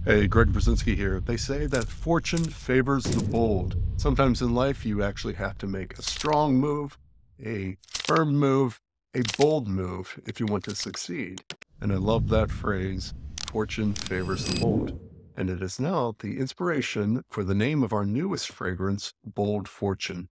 Hey, Greg Berzinsky here. They say that fortune favors the bold. Sometimes in life, you actually have to make a strong move, a firm move, a bold move if you want to succeed. And I love that phrase, fortune favors the bold. And it is now the inspiration for the name of our newest fragrance, Bold Fortune.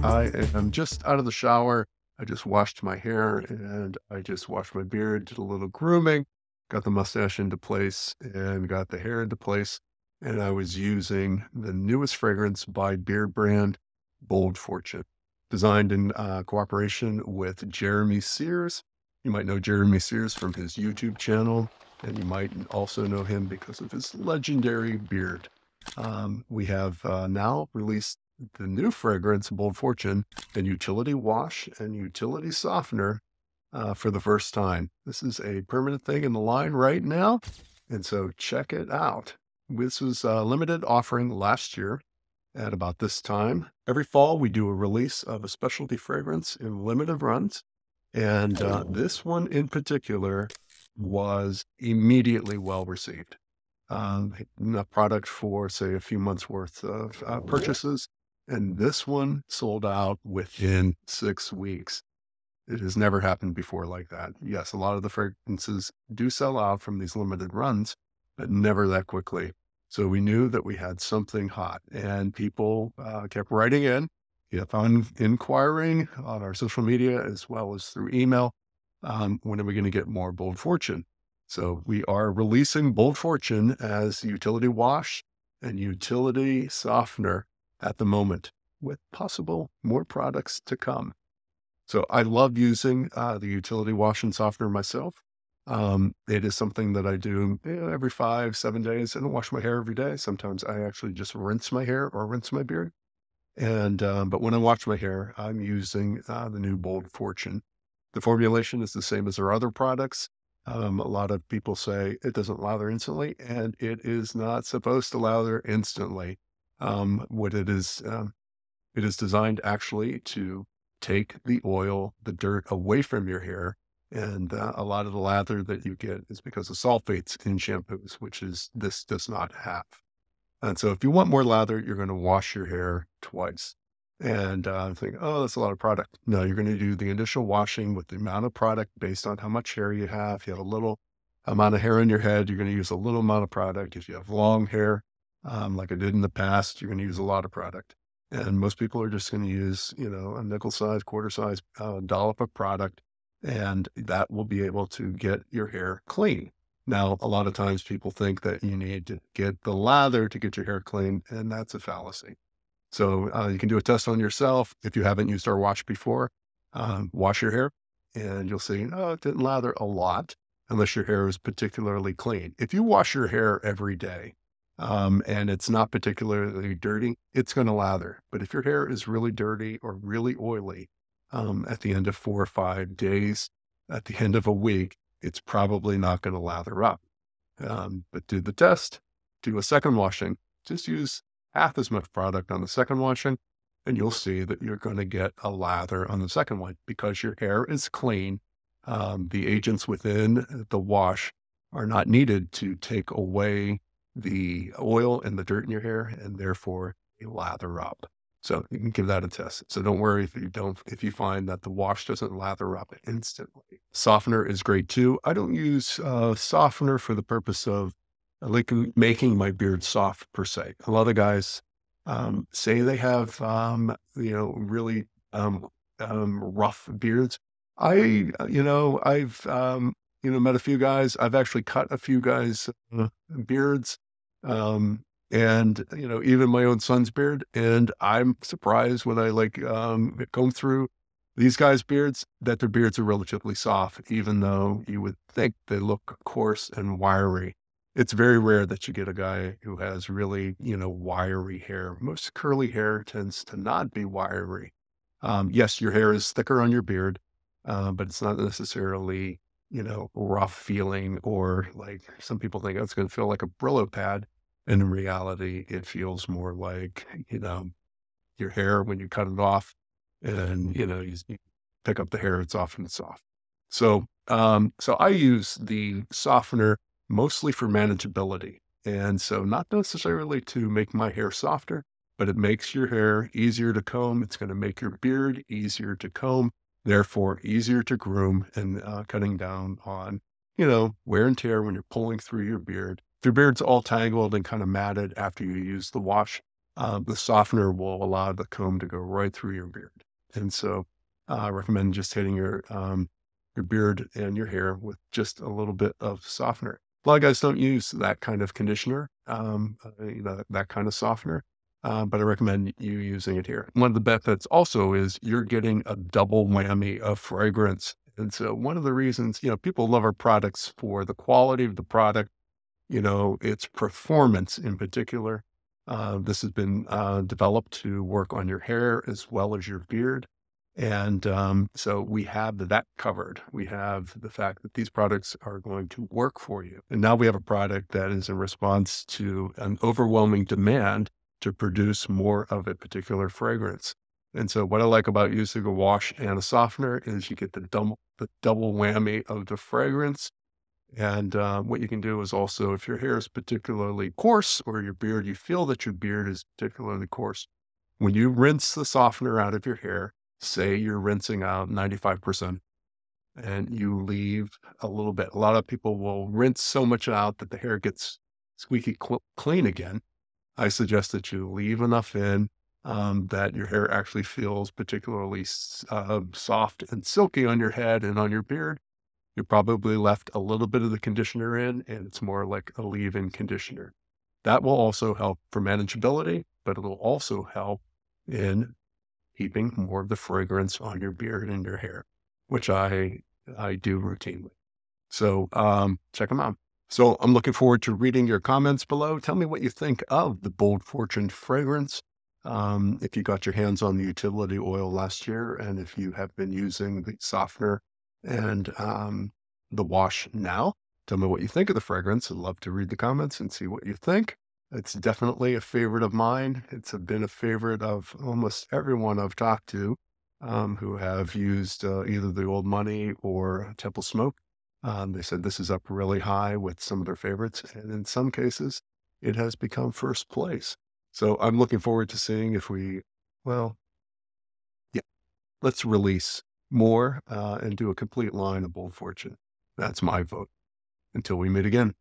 I am just out of the shower. I just washed my hair and I just washed my beard, did a little grooming, got the mustache into place and got the hair into place. And I was using the newest fragrance by Beardbrand, Bold Fortune, designed in cooperation with Jeremy Sears. You might know Jeremy Sears from his YouTube channel, and you might also know him because of his legendary beard. We have now released the new fragrance, Bold Fortune, and utility wash and utility softener for the first time. This is a permanent thing in the line right now, and so check it out. This was a limited offering last year at about this time. Every fall, we do a release of a specialty fragrance in limited runs, and this one in particular was immediately well received. Enough product for, say, a few months worth of purchases. And this one sold out within 6 weeks. It has never happened before like that. Yes, a lot of the fragrances do sell out from these limited runs, but never that quickly. So we knew that we had something hot, and people kept writing in, kept on inquiring on our social media as well as through email. When are we going to get more Bold Fortune? So we are releasing Bold Fortune as utility wash and utility softener at the moment, with possible more products to come. So I love using the utility wash and softener myself. It is something that I do every 5-7 days. I don't wash my hair every day. Sometimes I actually just rinse my hair or rinse my beard. And but when I wash my hair, I'm using the new Bold Fortune. The formulation is the same as our other products. A lot of people say it doesn't lather instantly, and it is not supposed to lather instantly. What it is designed actually to take the oil, the dirt away from your hair. And a lot of the lather that you get is because of sulfates in shampoos, which is this does not have. And so if you want more lather, you're going to wash your hair twice. And think, oh, that's a lot of product. No, you're going to do the initial washing with the amount of product based on how much hair you have. If you have a little amount of hair in your head, you're going to use a little amount of product. If you have long hair, like I did in the past, you're going to use a lot of product. And most people are just going to use, a nickel size, quarter size dollop of product, and that will be able to get your hair clean. Now, a lot of times people think that you need to get the lather to get your hair clean, and that's a fallacy. So you can do a test on yourself. If you haven't used our wash before, wash your hair and you'll see, oh, it didn't lather a lot unless your hair is particularly clean. If you wash your hair every day, and it's not particularly dirty, it's going to lather. But if your hair is really dirty or really oily, at the end of 4 or 5 days, at the end of a week, it's probably not going to lather up. But do the test, do a second washing, just use half as much product on the second washing, and you'll see that you're going to get a lather on the second one because your hair is clean. The agents within the wash are not needed to take away the oil and the dirt in your hair, and therefore you lather up. So you can give that a test. So don't worry if you find that the wash doesn't lather up instantly. Softener is great too. I don't use softener for the purpose of making my beard soft per se. A lot of guys say they have really rough beards. I've met a few guys. I've actually cut a few guys' beards, and even my own son's beard. And I'm surprised when I comb through these guys' beards that their beards are relatively soft, even though you would think they look coarse and wiry. It's very rare that you get a guy who has really, wiry hair. Most curly hair tends to not be wiry. Yes, your hair is thicker on your beard, but it's not necessarily, rough feeling, or like some people think, oh, it's going to feel like a Brillo pad. And in reality, it feels more like, your hair when you cut it off and, you pick up the hair, it's often soft. So So I use the softener mostly for manageability. And so not necessarily to make my hair softer, but it makes your hair easier to comb. It's going to make your beard easier to comb, therefore easier to groom and cutting down on, wear and tear when you're pulling through your beard. If your beard's all tangled and kind of matted after you use the wash, the softener will allow the comb to go right through your beard. And so I recommend just hitting your beard and your hair with just a little bit of softener. A lot of guys don't use that kind of conditioner, that kind of softener, but I recommend you using it here. One of the benefits also is you're getting a double whammy of fragrance. And so one of the reasons, people love our products for the quality of the product, its performance in particular. This has been developed to work on your hair as well as your beard. And so we have that covered. We have the fact that these products are going to work for you. And now we have a product that is in response to an overwhelming demand to produce more of a particular fragrance. And so what I like about using a wash and a softener is you get the double whammy of the fragrance. And what you can do is also, if your hair is particularly coarse or your beard, you feel that your beard is particularly coarse, when you rinse the softener out of your hair, say you're rinsing out 95% and you leave a little bit. A lot of people will rinse so much out that the hair gets squeaky clean again. I suggest that you leave enough in that your hair actually feels particularly soft and silky on your head and on your beard. You probably left a little bit of the conditioner in, and it's more like a leave-in conditioner. That will also help for manageability, but it'll also help in keeping more of the fragrance on your beard and your hair, which I do routinely. So check them out. So I'm looking forward to reading your comments below. Tell me what you think of the Bold Fortune fragrance. If you got your hands on the utility oil last year, and if you have been using the softener and the wash now, tell me what you think of the fragrance. I'd love to read the comments and see what you think. It's definitely a favorite of mine. It's been a favorite of almost everyone I've talked to who have used either the Old Money or Temple Smoke. They said this is up really high with some of their favorites, and in some cases, it has become first place. So I'm looking forward to seeing if well, yeah, let's release more and do a complete line of Bold Fortune. That's my vote. Until we meet again.